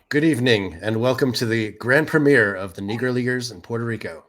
Good evening, and welcome to the grand premiere of the Negro Leaguers in Puerto Rico.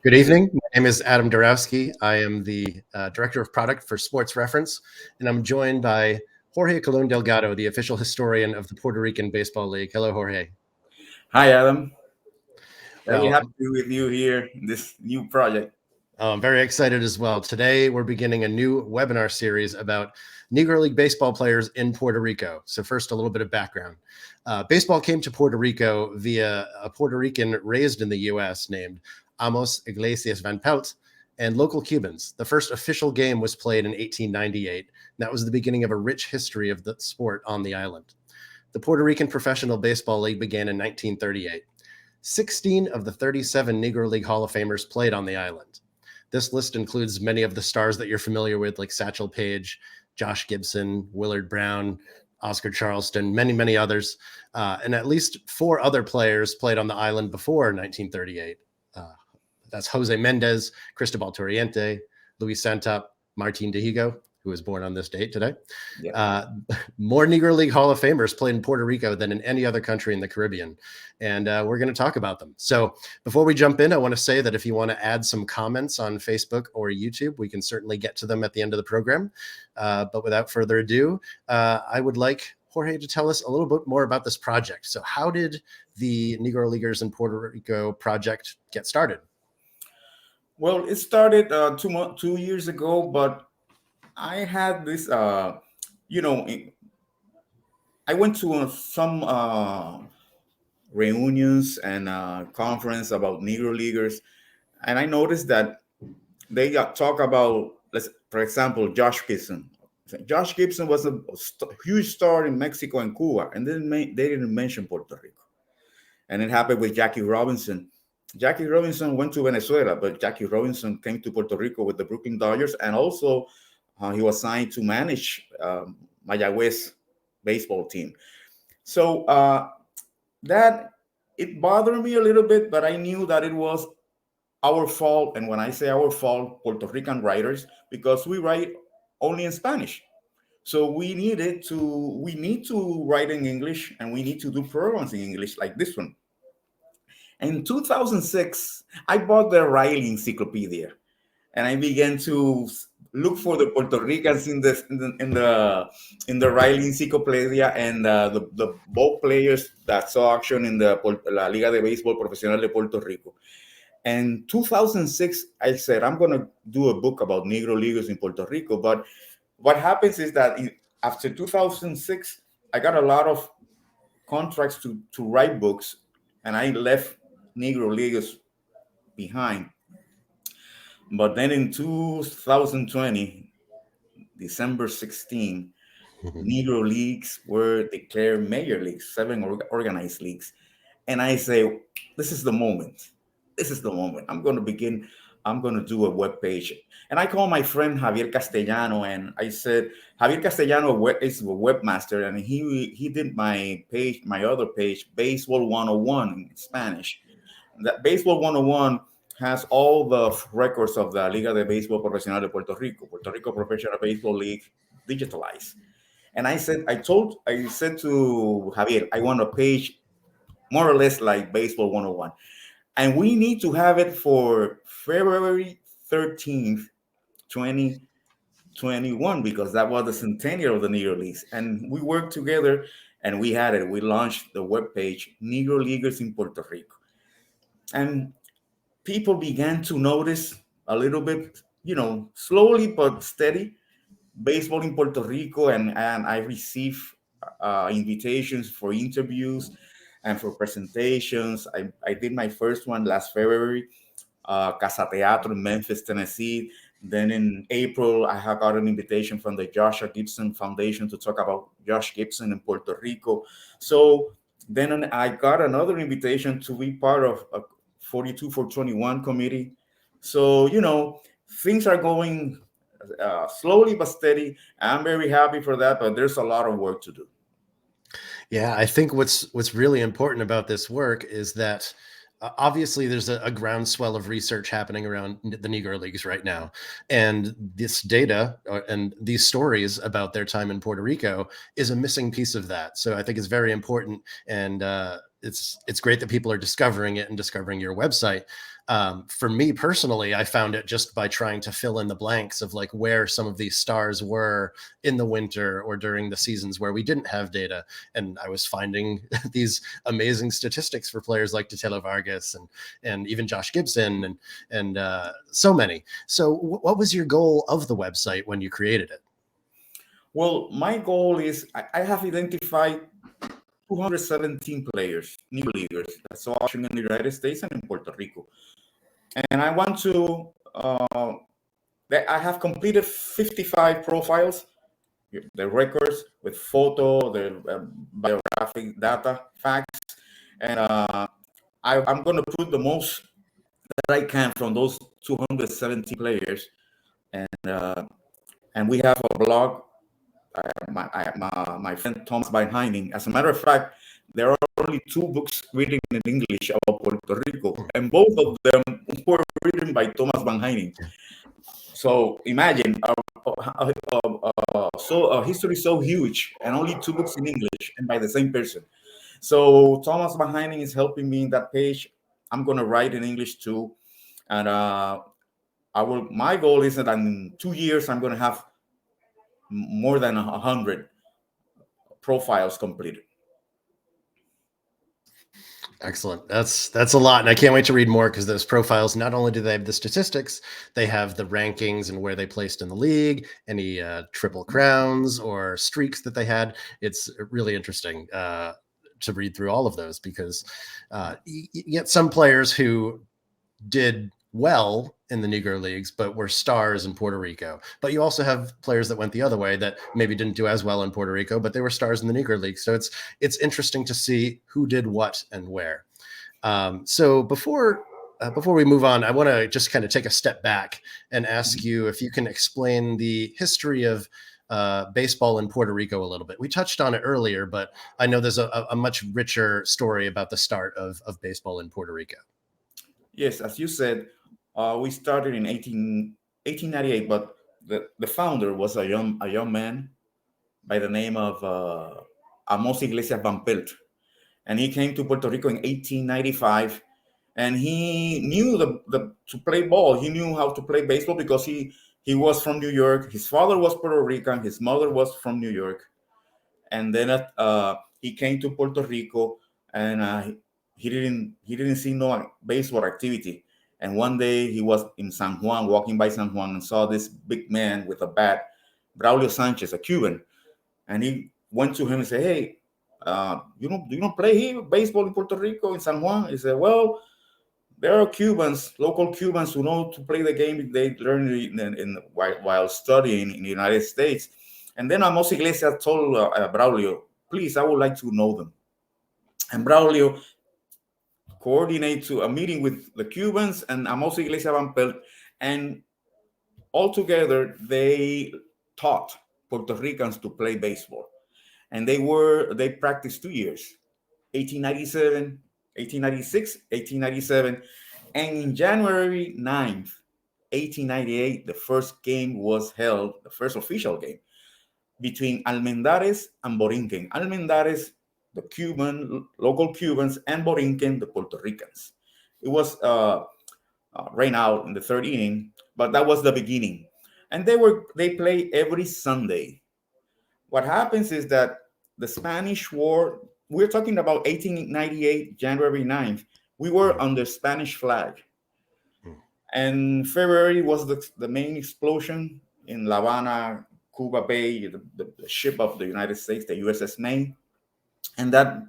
Good evening. My name is Adam Darowski. I am the Director of Product for Sports Reference, and I'm joined by Jorge Colón Delgado, the official historian of the Puerto Rican Baseball League. Hello, Jorge. Hi, Adam. Very Well, happy to be with you here in this new project. I'm very excited as well. Today, we're beginning a new webinar series about Negro League baseball players in Puerto Rico. So first, a little bit of background. Baseball came to Puerto Rico via a Puerto Rican raised in the U.S. named Amos Iglesias Van Pelt and local Cubans. The first official game was played in 1898. And that was the beginning of a rich history of the sport on the island. The Puerto Rican Professional Baseball League began in 1938. 16 of the 37 Negro League Hall of Famers played on the island. This list includes many of the stars that you're familiar with, like Satchel Paige, Josh Gibson, Willard Brown, Oscar Charleston, many others. And at least 4 other players played on the island before 1938. That's Jose Mendez, Cristobal Torriente, Luis Santop, Martin Dihigo, who was born on this date today. Yeah. More Negro League Hall of Famers played in Puerto Rico than in any other country in the Caribbean. And we're going to talk about them. So before we jump in, I want to say that if you want to add some comments on Facebook or YouTube, we can certainly get to them at the end of the program. But without further ado, I would like Jorge to tell us a little bit more about this project. So how did the Negro Leaguers in Puerto Rico project get started? Well, it started 2 years ago, but I had this, I went to some reunions and conference about Negro Leaguers, and I noticed that they talk about, for example, Josh Gibson. Josh Gibson was a huge star in Mexico and Cuba, and then they didn't mention Puerto Rico. And it happened with Jackie Robinson. Jackie Robinson went to Venezuela, but Jackie Robinson came to Puerto Rico with the Brooklyn Dodgers, and also he was signed to manage Mayagüez baseball team. So that it bothered me a little bit, but I knew that it was our fault. And when I say our fault, Puerto Rican writers, because we write only in Spanish. So we need to write in English, and we need to do programs in English like this one. In 2006, I bought the Riley Encyclopedia, and I began to look for the Puerto Ricans in the Riley Encyclopedia and the ball players that saw action in the La Liga de Béisbol Profesional de Puerto Rico. And 2006, I said, I'm going to do a book about Negro Leaguers in Puerto Rico. But what happens is that after 2006, I got a lot of contracts to write books, and I left Negro Leaguers behind. But then in 2020, December 16, Negro Leagues were declared major leagues, 7 organized leagues. And I say, this is the moment. This is the moment. I'm going to do a web page. And I called my friend Javier Castellano, and I said, Javier Castellano is a webmaster, and he did my page, my other page, Baseball 101 in Spanish. That Baseball 101 has all the records of the Liga de Béisbol Profesional de Puerto Rico Professional Baseball League digitalized. And I said to Javier, I want a page more or less like Baseball 101. And we need to have it for February 13th, 2021, because that was the centennial of the Negro Leagues. And we worked together, and we had it. We launched the webpage, Negro Leaguers in Puerto Rico. And people began to notice a little bit, slowly but steady, baseball in Puerto Rico. And I received invitations for interviews and for presentations. I did my first one last February, Casa Teatro in Memphis, Tennessee. Then in April, I have got an invitation from the Joshua Gibson Foundation to talk about Josh Gibson in Puerto Rico. So then I got another invitation to be part of a 42 for 21 committee. So, things are going slowly but steady. I'm very happy for that, but there's a lot of work to do. Yeah, I think what's really important about this work is that obviously there's a groundswell of research happening around the Negro Leagues right now, and this data and these stories about their time in Puerto Rico is a missing piece of that. So I think it's very important, and it's great that people are discovering it and discovering your website. For me personally, I found it just by trying to fill in the blanks of like where some of these stars were in the winter or during the seasons where we didn't have data. And I was finding these amazing statistics for players like Titelo Vargas and even Josh Gibson and so many. So what was your goal of the website when you created it? Well, my goal is I have identified 217 players, Negro Leaguers, that's watching in the United States and in Puerto Rico. And I want to, I have completed 55 profiles, the records with photo, the biographic data, facts, and I'm going to put the most that I can from those 270 players. And we have a blog. My friend Thomas Beinheining. As a matter of fact, there are only 2 books written in English about Puerto Rico, and both of them were written by Thomas Beinheining. So imagine a history so huge and only 2 books in English and by the same person. So Thomas Beinheining is helping me in that page. I'm going to write in English too, and my goal is that in 2 years I'm going to have more than 100 profiles completed. Excellent. That's a lot. And I can't wait to read more because those profiles, not only do they have the statistics, they have the rankings and where they placed in the league, any triple crowns or streaks that they had. It's really interesting to read through all of those because you get some players who did well in the Negro Leagues, but were stars in Puerto Rico. But you also have players that went the other way that maybe didn't do as well in Puerto Rico, but they were stars in the Negro League. So it's interesting to see who did what and where. So before we move on, I want to just kind of take a step back and ask you if you can explain the history of baseball in Puerto Rico a little bit. We touched on it earlier, but I know there's a much richer story about the start of baseball in Puerto Rico. Yes, as you said, we started in 1898, but the founder was a young man by the name of Amos Iglesias Van Pelt. And he came to Puerto Rico in 1895, and he knew to play ball. He knew how to play baseball because he was from New York. His father was Puerto Rican. His mother was from New York. And then he came to Puerto Rico, and he didn't see no baseball activity. And one day he was in San Juan, walking by San Juan, and saw this big man with a bat, Braulio Sanchez, a Cuban. And he went to him and said, "Hey, you don't play here baseball in Puerto Rico, in San Juan?" He said, "Well, there are local Cubans who know to play the game. They learned while studying in the United States." And then Amos Iglesias told Braulio, "Please, I would like to know them." And Braulio coordinated to a meeting with the Cubans and Amos Iglesias Van Pelt, and altogether they taught Puerto Ricans to play baseball. And they practiced 2 years, 1897, 1896, 1897. And in January 9th, 1898, the first game was held, the first official game, between Almendares and Borinquen. Almendares, the local Cubans, and Borinquen, the Puerto Ricans. It was rain out in the 3rd inning, but that was the beginning. And they play every Sunday. What happens is that the Spanish War, we're talking about 1898, January 9th. We were under Spanish flag. And February was the main explosion in La Habana, Cuba Bay, the ship of the United States, the USS Maine. And that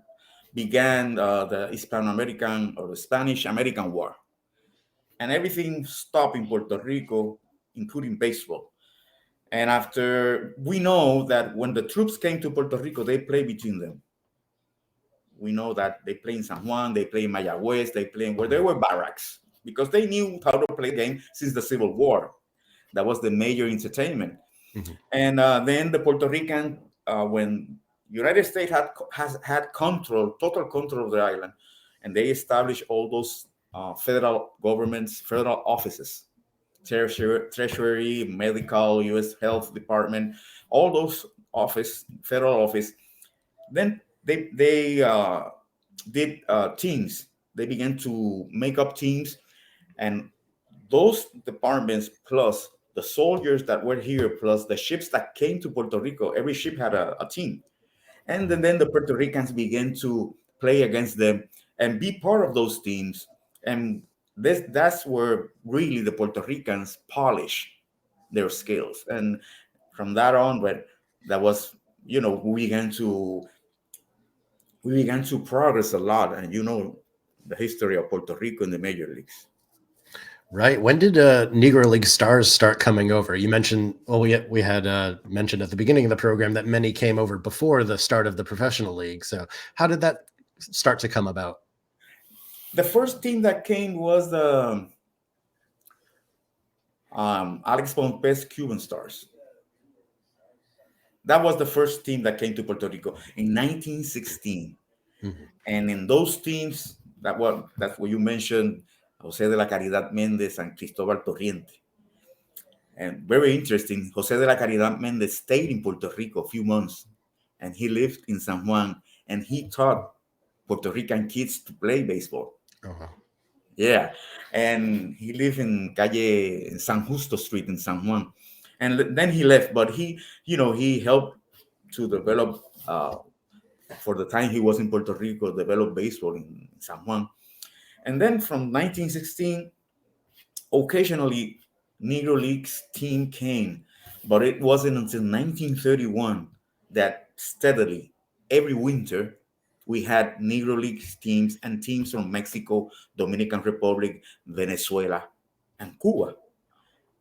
began the Hispano-American or the Spanish-American War. And everything stopped in Puerto Rico including baseball. And after, we know that when the troops came to Puerto Rico, they played between them. We know that they play in San Juan, they play in Mayagüez, they play where there were barracks because they knew how to play the game since the Civil War. That was the major entertainment. Mm-hmm. And then the Puerto Rican, when United States has had total control of the island, and they established all those federal governments, federal offices, Treasury, medical, U.S. Health Department, all those federal office. Then they did teams. They began to make up teams, and those departments plus the soldiers that were here plus the ships that came to Puerto Rico, every ship had a team. And then the Puerto Ricans began to play against them and be part of those teams. And that's where really the Puerto Ricans polish their skills. And from that on, but that was, we began to progress a lot. And the history of Puerto Rico in the major leagues. Right. When did Negro League stars start coming over? You mentioned, we had mentioned at the beginning of the program that many came over before the start of the professional league. So how did that start to come about? The first team that came was the Alex Pompey's Cuban Stars. That was the first team that came to Puerto Rico in 1916. Mm-hmm. And in those teams, that's what you mentioned, Jose de la Caridad Méndez and Cristobal Torriente. And very interesting, Jose de la Caridad Méndez stayed in Puerto Rico a few months, and he lived in San Juan, and he taught Puerto Rican kids to play baseball. Uh-huh. Yeah, and he lived in Calle San Justo Street in San Juan. And then he left, but he helped to develop, for the time he was in Puerto Rico, develop baseball in San Juan. And then from 1916, occasionally Negro Leagues team came, but it wasn't until 1931 that steadily, every winter, we had Negro Leagues teams and teams from Mexico, Dominican Republic, Venezuela, and Cuba.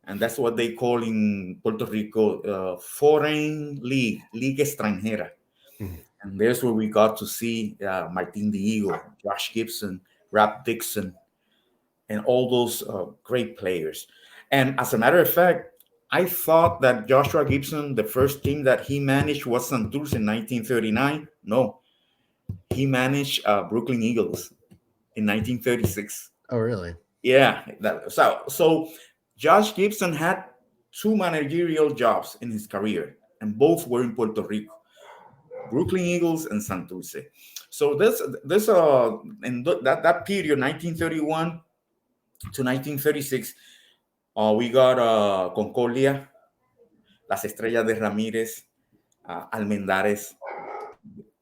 And that's what they call in Puerto Rico foreign league, Liga Extranjera. Mm-hmm. And there's where we got to see Martin Diego, Josh Gibson, Rap Dixon, and all those great players. And as a matter of fact, I thought that Joshua Gibson, the first team that he managed was Santurce in 1939. No, he managed Brooklyn Eagles in 1936. Oh, really? Yeah. So Josh Gibson had 2 managerial jobs in his career, and both were in Puerto Rico, Brooklyn Eagles and Santurce. So this in that period, 1931 to 1936, we got Concordia, Las Estrellas de Ramírez, Almendares,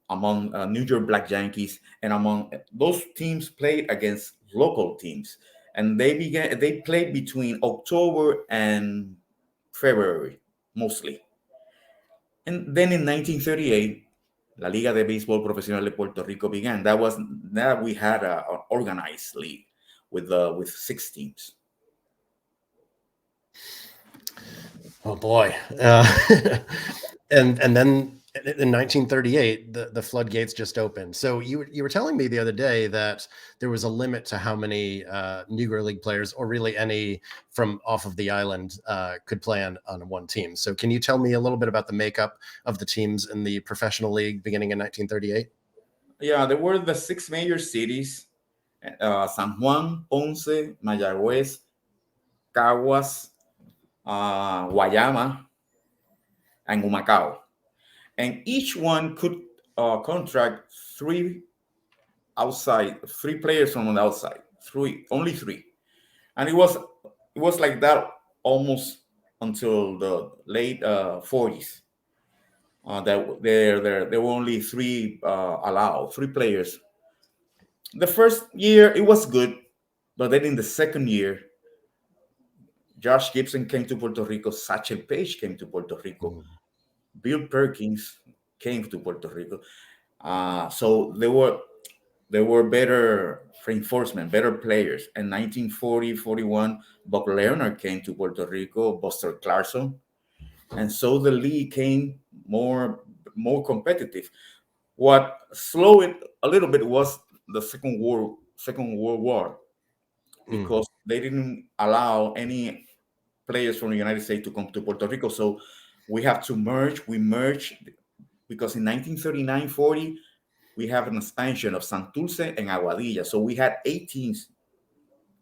among New York Black Yankees, and among those teams played against local teams. And they played between October and February, mostly. And then in 1938, La Liga de Béisbol Profesional de Puerto Rico began. That we had an organized league with 6 teams. Oh boy. And then in 1938, the floodgates just opened. So you were telling me the other day that there was a limit to how many Negro League players, or really any from off of the island, could play on one team. So can you tell me a little bit about the makeup of the teams in the professional league beginning in 1938? Yeah, there were the 6 major cities: San Juan, Ponce, Mayagüez, Caguas, Guayama, and Humacao. And each one could contract 3 players from the outside. Only 3. And it was like that almost until the late 40s. That there were only 3 allowed, 3 players. The first year it was good, but then in the second year, Josh Gibson came to Puerto Rico, Satchel Paige came to Puerto Rico, Bill Perkins came to Puerto Rico. So there were there were better reinforcement, better players. In 1940, 41, Buck Leonard came to Puerto Rico, Buster Clarkson, and so the league came more competitive. What slowed it a little bit was the Second World War, because they didn't allow any players from the United States to come to Puerto Rico. So we have to merge. We merged because in 1939-40 we have an expansion of Santurce and Aguadilla. So we had 8 teams.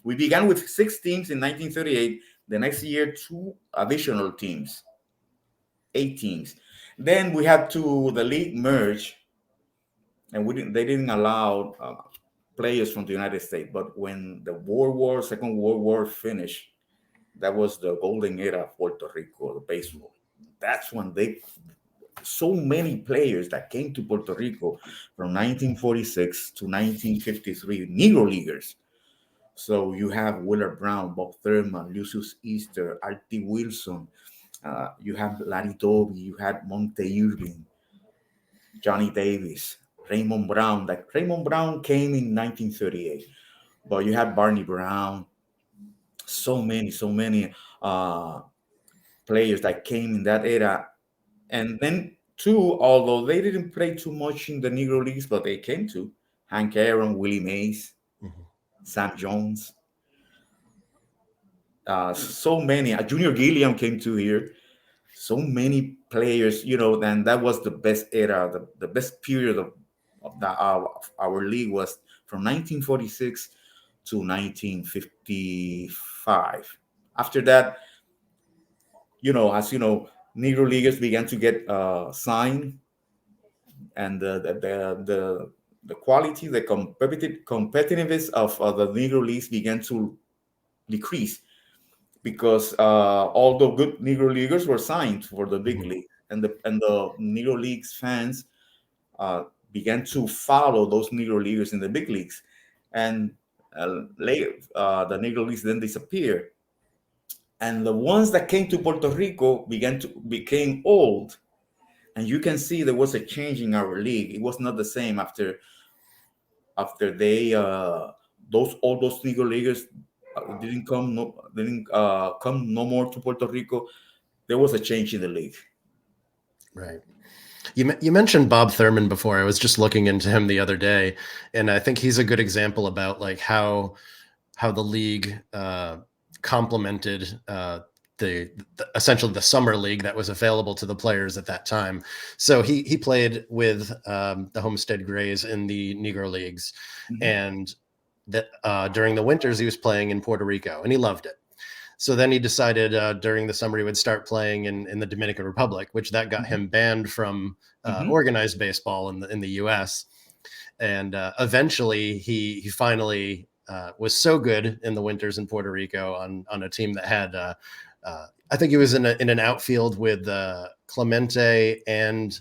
We began with 6 teams in 1938. The next year, 2 additional teams, 8 teams. Then we had to the league merge, and they didn't allow players from the United States. But when the Second World War finished, that was the golden era of Puerto Rico, the baseball. That's when so many players that came to Puerto Rico from 1946 to 1953, Negro Leaguers. So you have Willard Brown, Bob Thurman, Lucius Easter, Artie Wilson. You have Larry Doby. You had Monte Irving, Johnny Davis, Raymond Brown. Like Raymond Brown came in 1938, but you had Barney Brown. So many players that came in that era. And then two, although they didn't play too much in the Negro Leagues, but they came to Hank Aaron, Willie Mays, Sam Jones. So many. Junior Gilliam came to here. So many players, and that was the best era, the best period of our league was from 1946 to 1955. After that, as you know, Negro Leaguers began to get signed, and the quality, the competitiveness of the Negro Leagues began to decrease, because all the good Negro Leaguers were signed for the big league, and the Negro Leagues fans began to follow those Negro Leaguers in the big leagues, and later the Negro Leagues then disappeared. And the ones that came to Puerto Rico became old, and you can see there was a change in our league. It was not the same after they all those Negro Leaguers didn't come no more to Puerto Rico. There was a change in the league. Right. You mentioned Bob Thurman before. I was just looking into him the other day, and I think he's a good example about like how the league complemented the essentially the summer league that was available to the players at that time. So he played with the Homestead Grays in the Negro Leagues, and that during the winters he was playing in Puerto Rico, and he loved it. So then he decided during the summer he would start playing in the Dominican Republic, which that got him banned from organized baseball in the U.S. And eventually he finally was so good in the winters in Puerto Rico on a team that had I think he was in an outfield with Clemente and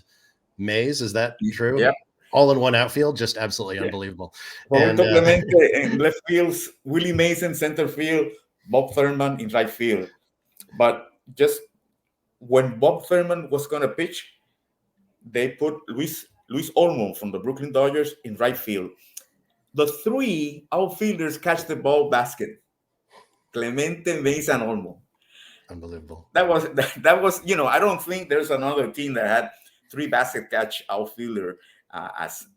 Mays. Is that true? Yeah. All in one outfield, just absolutely unbelievable. Roberto Clemente in left field, Willie Mays in center field, Bob Thurman in right field. But just when Bob Thurman was going to pitch, they put Luis Olmo from the Brooklyn Dodgers in right field. The 3 outfielders catch the ball basket: Clemente, Mays, and Olmo. Unbelievable. That was I don't think there's another team that had 3 basket catch outfielder as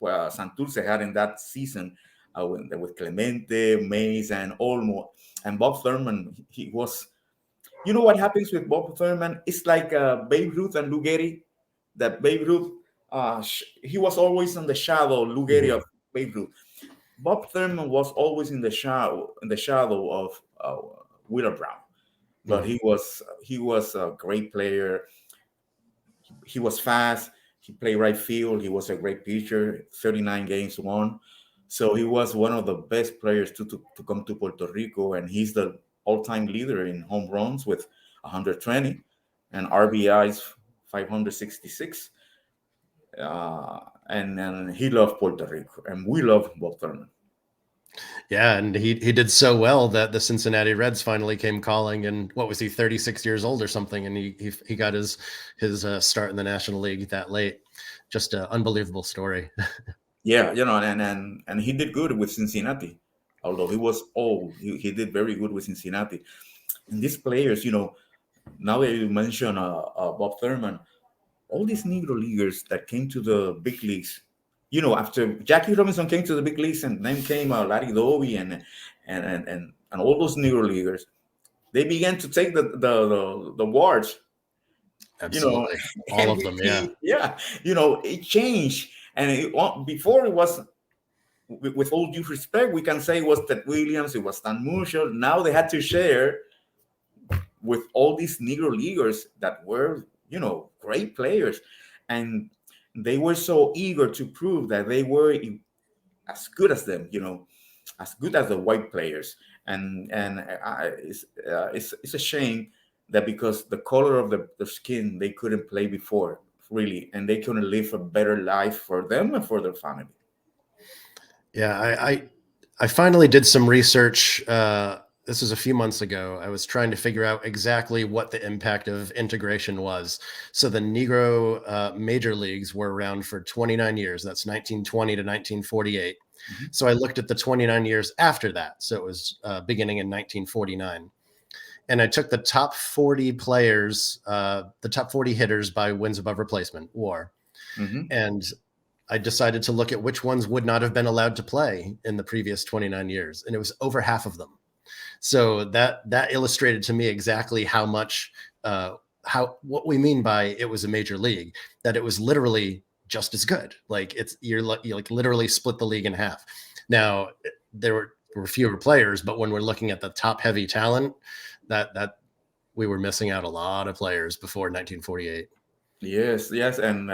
Santurce had in that season, with Clemente, Mays, and Olmo. And Bob Thurman, he was. You know what happens with Bob Thurman? It's like Babe Ruth and Lou Gehrig. That Babe Ruth, he was always in the shadow, Lou Gehrig of Babe Ruth. Bob Thurman was always in the shadow of Willard Brown. But he was a great player. He was fast. He played right field. He was a great pitcher. 39 games won. So he was one of the best players to come to Puerto Rico, and he's the all-time leader in home runs with 120 and RBIs 566. And he loved Puerto Rico, and we love Bob Thurman. Yeah, and he did so well that the Cincinnati Reds finally came calling. And what was he, 36 years old or something? And he got his start in the National League that late. Just an unbelievable story. Yeah, and he did good with Cincinnati, although he was old. He did very good with Cincinnati. And these players, now that you mention Bob Thurman, all these Negro leaguers that came to the big leagues, after Jackie Robinson came to the big leagues, and then came Larry Doby and all those Negro leaguers, they began to take the awards, you know, Absolutely. All and of them. Yeah. yeah, it changed. And before it was, with all due respect, we can say it was Ted Williams, it was Stan Musial. Now they had to share with all these Negro leaguers that were, great players. And they were so eager to prove that they were as good as them, as good as the white players. It's a shame that because the color of the skin, they couldn't play before, really, and they couldn't live a better life for them and for their family. Yeah. I finally did some research. This was a few months ago. I was trying to figure out exactly what the impact of integration was. So the Negro major leagues were around for 29 years. That's 1920 to 1948. Mhm. So I looked at the 29 years after that. So it was beginning in 1949. And I took the top 40 players, the top 40 hitters by wins above replacement, WAR. Mhm. And I decided to look at which ones would not have been allowed to play in the previous 29 years. And it was over half of them. So that illustrated to me exactly how much, what we mean by it was a major league, that it was literally just as good. Like you're like literally split the league in half. Now there were fewer players, but when we're looking at the top heavy talent, that we were missing out a lot of players before 1948. Yes, yes, and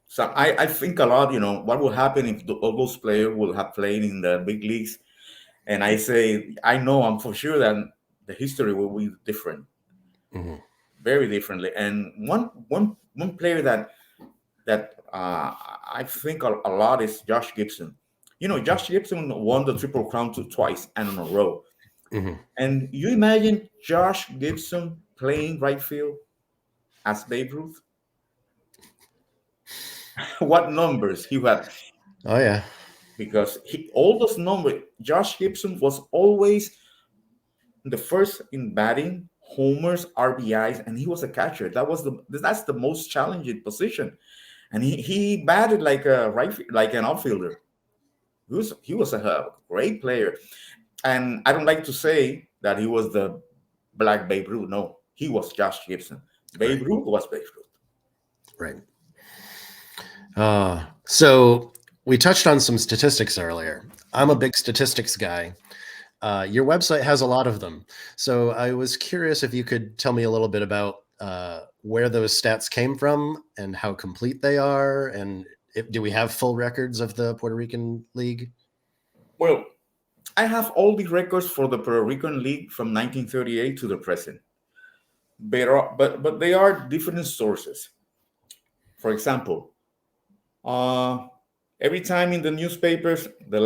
so I think a lot. What will happen if all those players will have played in the big leagues? And I say, I'm for sure that the history will be different, Mm-hmm. very differently. And one player that I think a lot is Josh Gibson. Josh Gibson won the Triple Crown twice and in a row. Mm-hmm. And you imagine Josh Gibson playing right field as Babe Ruth? What numbers he had? Oh yeah. Because all those numbers, Josh Gibson was always the first in batting, homers, RBIs, and he was a catcher. That's the most challenging position, and he batted like a like an outfielder. He was a great player, and I don't like to say that he was the Black Babe Ruth. No, he was Josh Gibson. Babe Right. Ruth was Babe Ruth. Right. So we touched on some statistics earlier. I'm a big statistics guy. Your website has a lot of them. So I was curious if you could tell me a little bit about where those stats came from and how complete they are. And do we have full records of the Puerto Rican League? Well, I have all the records for the Puerto Rican League from 1938 to the present, but they are different sources. For example, Uh, every time in the newspapers, the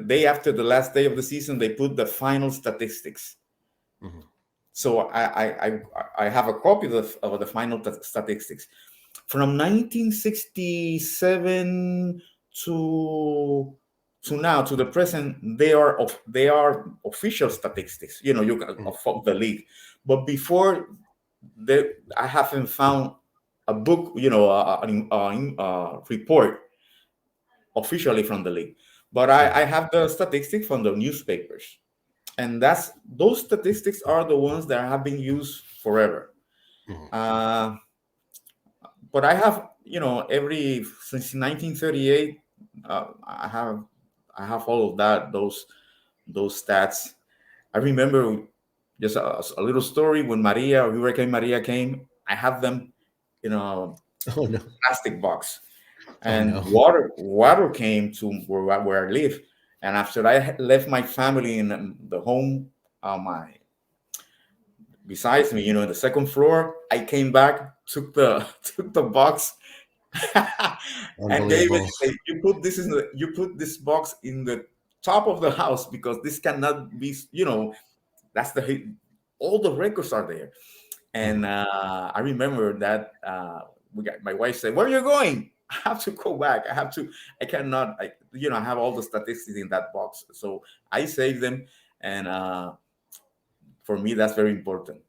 day after the last day of the season, they put the final statistics. Mhm. So I have a copy of the final statistics from 1967 to now to the present. They are official statistics. You can Mhm. of the league, but before I haven't found a book, a report officially from the league. But I Mhm. have the statistics from the newspapers, and those statistics are the ones that have been used forever. Mhm. Uh, but I have, every since 1938, I have all of those stats. I remember just a little story when Hurricane Maria came. I have them in a Oh no. plastic box, Oh and no. water came to where I live. And after I had left my family in the home, my besides me, in the second floor, I came back, took the took the box, and gave it. Unbelievable. Say, you put this box in the top of the house because this cannot be. That's all the records are there. And Mhm. I remember that my wife said, "Where are you going?" I have to go back. I cannot, I have all the statistics in that box. So I save them. And for me, that's very important.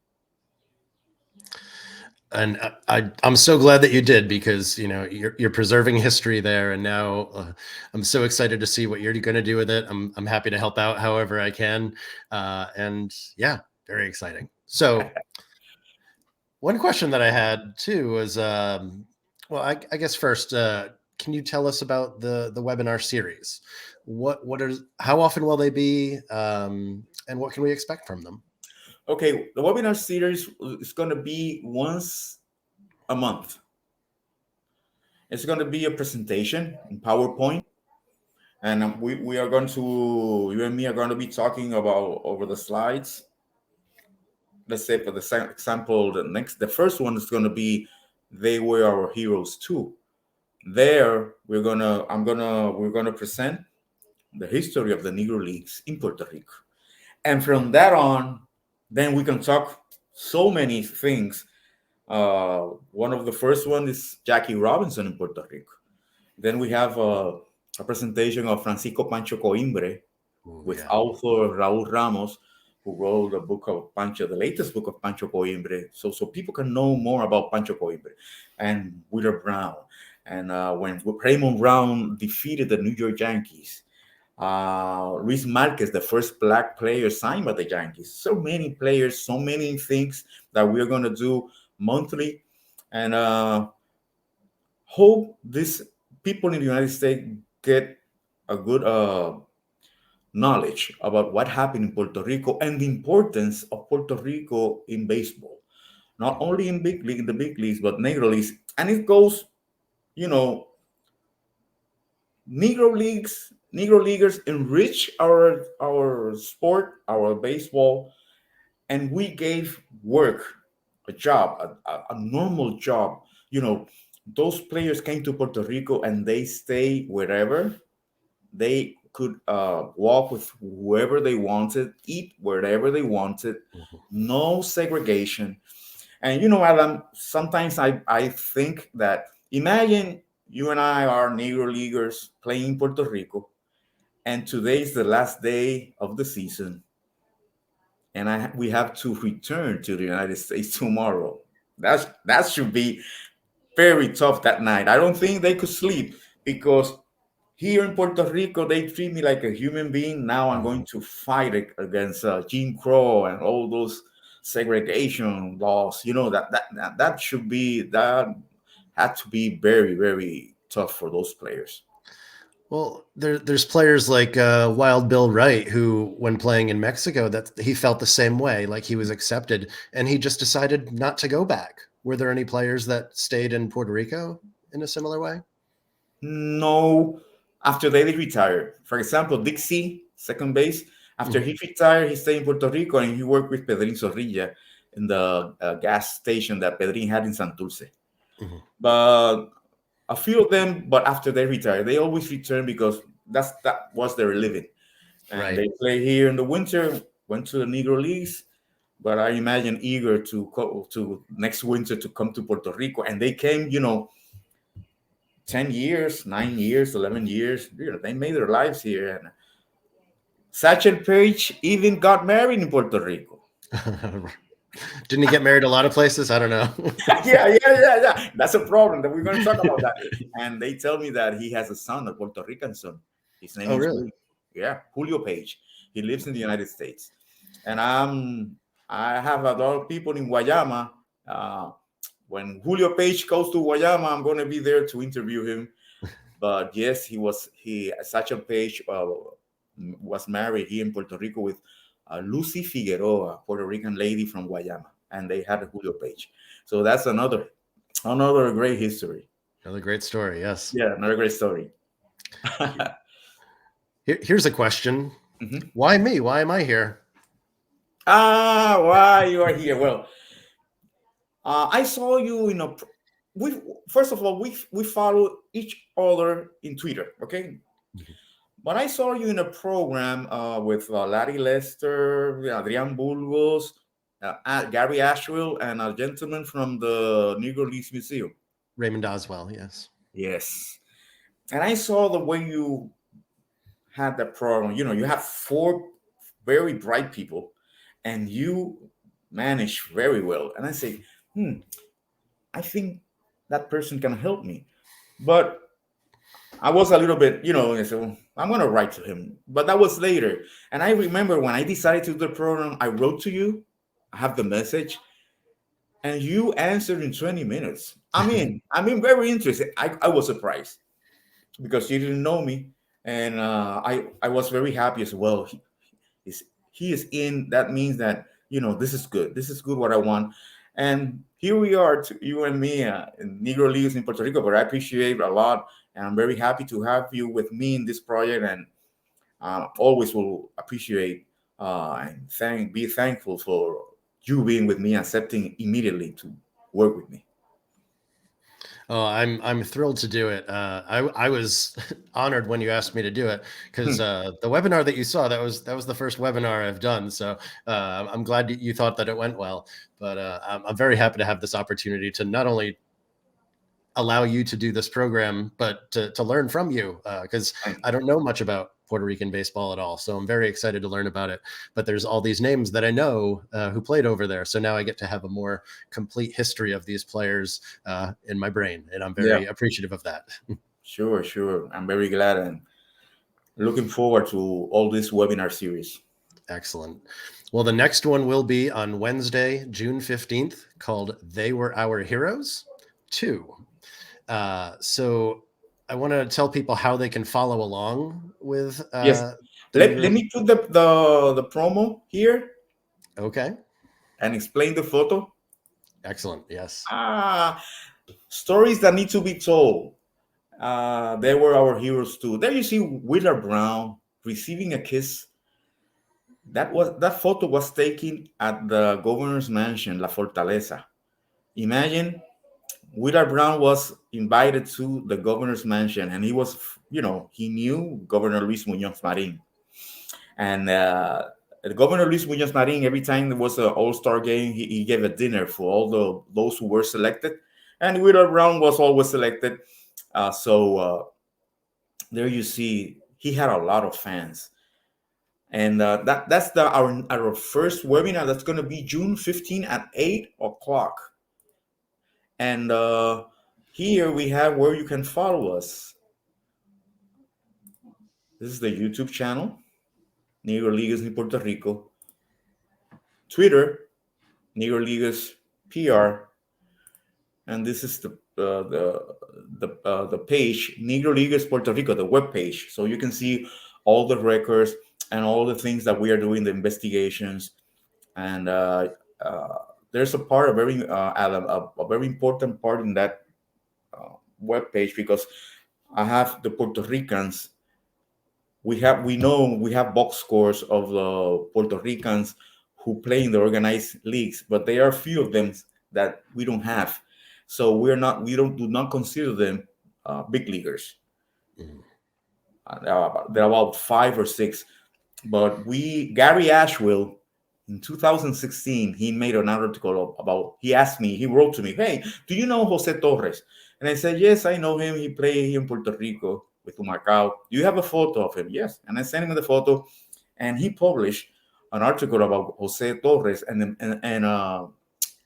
And I'm so glad that you did, because you're preserving history there, and now I'm so excited to see what you're going to do with it. I'm happy to help out however I can, and yeah, very exciting. So one question that I had too was, well, I guess first, can you tell us about the webinar series? How often will they be, and what can we expect from them? Okay, the webinar series is going to be once a month. It's going to be a presentation in PowerPoint, and we are going to, you and me are going to be talking about over the slides. Let's say for the example, the first one is going to be "They Were Our Heroes Too." There, we're gonna present the history of the Negro Leagues in Puerto Rico, and from that on, then we can talk so many things. One of the first one is Jackie Robinson in Puerto Rico. Then we have a presentation of Francisco Pancho Coimbre with Yeah. author Raúl Ramos, who wrote the book of Pancho, the latest book of Pancho Coimbre, so people can know more about Pancho Coimbre and Wheeler Brown, and when Raymond Brown defeated the New York Yankees. Luis Marquez, the first black player signed by the Yankees. So many players, so many things that we're going to do monthly, and hope these people in the United States get a good knowledge about what happened in Puerto Rico and the importance of Puerto Rico in baseball, not only in the big leagues, but Negro leagues. And it goes, you know, Negro leaguers enrich our sport, our baseball, and we gave work, a job, a normal job. You know, those players came to Puerto Rico and they stay wherever they could, walk with whoever they wanted, eat wherever they wanted, no segregation. And Adam, sometimes I think that, imagine you and I are Negro leaguers playing Puerto Rico, and today is the last day of the season, and we have to return to the United States tomorrow. That should be very tough that night. I don't think they could sleep, because here in Puerto Rico, they treat me like a human being. Now I'm going to fight against Jim Crow and all those segregation laws. That should be, that had to be very, very tough for those players. Well, there's players like Wild Bill Wright, who, when playing in Mexico, that he felt the same way, like he was accepted, and he just decided not to go back. Were there any players that stayed in Puerto Rico in a similar way? No, after they retired. For example, Dixie, second base, after he retired, he stayed in Puerto Rico and he worked with Pedrin Zorrilla in the gas station that Pedrin had in Santurce. But a few of them, but after they retired, they always return because that was their living. And Right. they play here in the winter, went to the Negro Leagues, but I imagine eager to go to next winter to come to Puerto Rico. And they came, 10 years, 9 years, 11 years. They made their lives here. And Satchel Paige even got married in Puerto Rico. Didn't he get married a lot of places? I don't know. Yeah. That's a problem that we're going to talk about that. And they tell me that he has a son, a Puerto Rican son. His name is really? Julio Page. He lives in the United States. And I have a lot of people in Guayama. When Julio Page goes to Guayama, I'm going to be there to interview him. But yes, Satchel Paige was married here in Puerto Rico with Lucy Figueroa, a Puerto Rican lady from Guayama, and they had a Julio Page. So that's another great history. Another great story. Yes. Yeah, another great story. Here's a question. Mm-hmm. Why me? Why am I here? Why you are here? Well, I saw you in a. We first of all we follow each other in Twitter, okay? But I saw you in a program with Larry Lester, Adrian Burgos, Gary Asheville, and a gentleman from the Negro Leagues Museum. Raymond Oswell. Yes. Yes. And I saw the way you had that program. You know, you have four very bright people, and you manage very well. And I say, I think that person can help me. But I was a little bit, I said, well, I'm going to write to him. But that was later. And I remember when I decided to do the program, I wrote to you, I have the message, and you answered in 20 minutes. I mean, very interesting. I was surprised because you didn't know me. And I was very happy as well. Is he is in, that means that this is good, what I want. And here we are, you and me, in Negro Leagues in Puerto Rico. But I appreciate a lot, and I'm very happy to have you with me in this project. And always will appreciate and be thankful for you being with me, accepting immediately to work with me. Oh, I'm thrilled to do it. I was honored when you asked me to do it because the webinar that you saw, that was the first webinar I've done. So I'm glad you thought that it went well. But I'm very happy to have this opportunity to not only allow you to do this program, but to learn from you, because I don't know much about Puerto Rican baseball at all. So I'm very excited to learn about it. But there's all these names that I know who played over there. So now I get to have a more complete history of these players in my brain. And I'm Yeah, very appreciative of that. sure, sure. I'm very glad and looking forward to all this webinar series. Excellent. Well, the next one will be on Wednesday, June 15th, called They Were Our Heroes 2. So I want to tell people how they can follow along with Yes. the Let Negro. me put the promo here Okay. and explain the photo. Excellent. Yes. Ah, stories that need to be told. They were our heroes too. There you see Willard Brown receiving a kiss. That photo was taken at the governor's mansion, La Fortaleza. Imagine Willard Brown was invited to the governor's mansion, and he was, he knew Governor Luis Muñoz Marin. And the Governor Luis Muñoz Marin, every time there was an All-Star game, he gave a dinner for all those who were selected. And Willard Brown was always selected. So there you see, he had a lot of fans. And that's our first webinar. That's going to be June 15 at 8 o'clock. And here we have where you can follow us. This is the YouTube channel, Negro Leaguers in Puerto Rico. Twitter, Negro Leaguers PR, and this is the page, Negro Leaguers Puerto Rico, the web page. So you can see all the records and all the things that we are doing, the investigations. And there's a part, a very important part in that web page, because I have the Puerto Ricans. We have box scores of the Puerto Ricans who play in the organized leagues, but there are few of them that we don't have. So do not consider them big leaguers. Mhm. There are about 5 or 6. But Gary Ashwell, in 2016, he made an article about. He wrote to me, "Hey, do you know Jose Torres?" And I said, "Yes, I know him. He played here in Puerto Rico with Humacao. Do you have a photo of him?" Yes. And I sent him the photo, and he published an article about Jose Torres and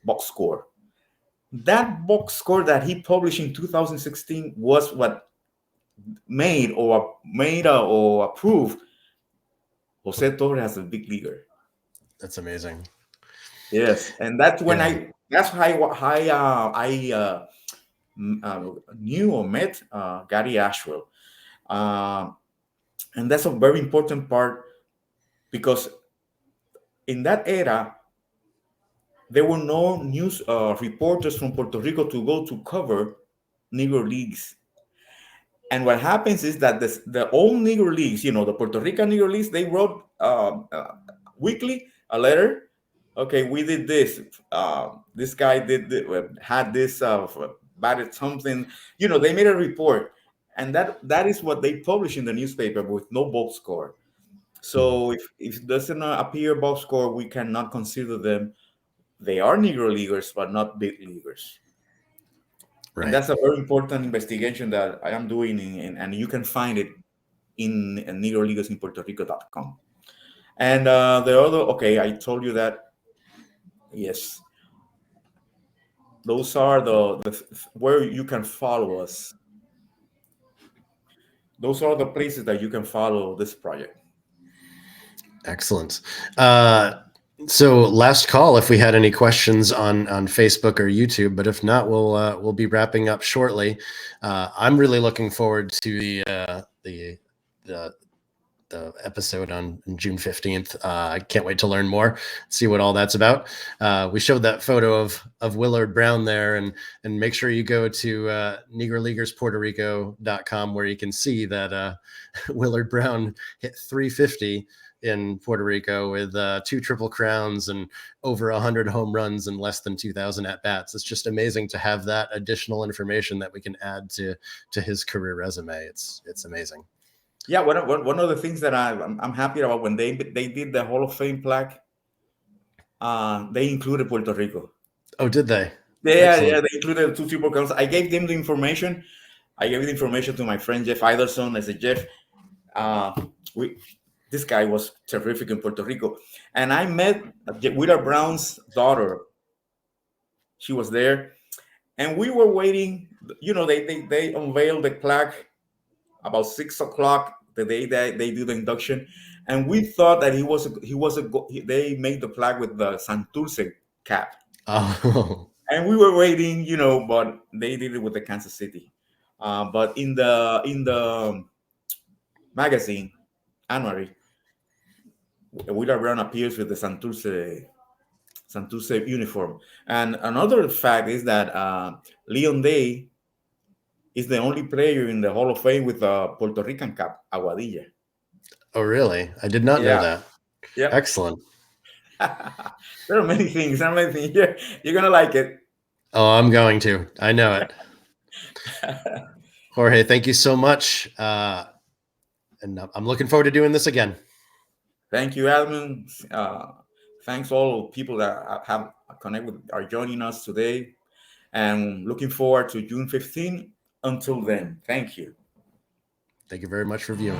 box score. That box score that he published in 2016 was what made or approved Jose Torres as a big leaguer. That's amazing. Yes, and that's when Yeah. I knew or met Gary Ashwell, uh, and that's a very important part, because in that era there were no news reporters from Puerto Rico to go to cover Negro Leagues. And what happens is that the old Negro Leagues, the Puerto Rican Negro Leagues, they wrote weekly a letter. Okay, we did this. This guy had this, batted something. They made a report, and that is what they publish in the newspaper with no box score. Mhm. So if it doesn't appear box score, we cannot consider them. They are Negro leaguers, but not big leaguers. Right. And that's a very important investigation that I am doing, and you can find it in Negro Leaguers in Puerto Rico.com. And the other, okay, I told you that. Yes, those are the where you can follow us. Those are the places that you can follow this project. Excellent. So last call if we had any questions on Facebook or YouTube, but if not, we'll be wrapping up shortly. I'm really looking forward to the episode on June 15th. I can't wait to learn more, see what all that's about. We showed that photo of Willard Brown there, and make sure you go to NegroLeaguersPuertoRico.com where you can see that Willard Brown hit 350 in Puerto Rico with 2 Triple Crowns and over 100 home runs and less than 2,000 at bats. It's just amazing to have that additional information that we can add to his career resume. It's amazing. Yeah, one of the things that I'm happy about, when they did the Hall of Fame plaque, they included Puerto Rico. Oh, did they? Yeah, they included 2 Triple Crowns. I gave them the information. I gave the information to my friend Jeff Idelson. I said, Jeff, this guy was terrific in Puerto Rico. And I met Willard Brown's daughter. She was there. And we were waiting. You know, they unveiled the plaque about 6 o'clock the day that they do the induction. And we thought that they made the plaque with the Santurce cap. Oh. And we were waiting, you know, but they did it with the Kansas City. But in the magazine, Annuary, Willard Brown appears with the Santurce uniform. And another fact is that Leon Day is the only player in the Hall of Fame with a Puerto Rican cap, Aguadilla. Oh, really? I did not know that. Yeah. Excellent. There are many things. You're going to like it. Oh, I'm going to. I know it. Jorge, thank you so much. And I'm looking forward to doing this again. Thank you, Edmund. Thanks all people that have connected are joining us today. And looking forward to June 15th. Until then, thank you. Thank you very much for viewing.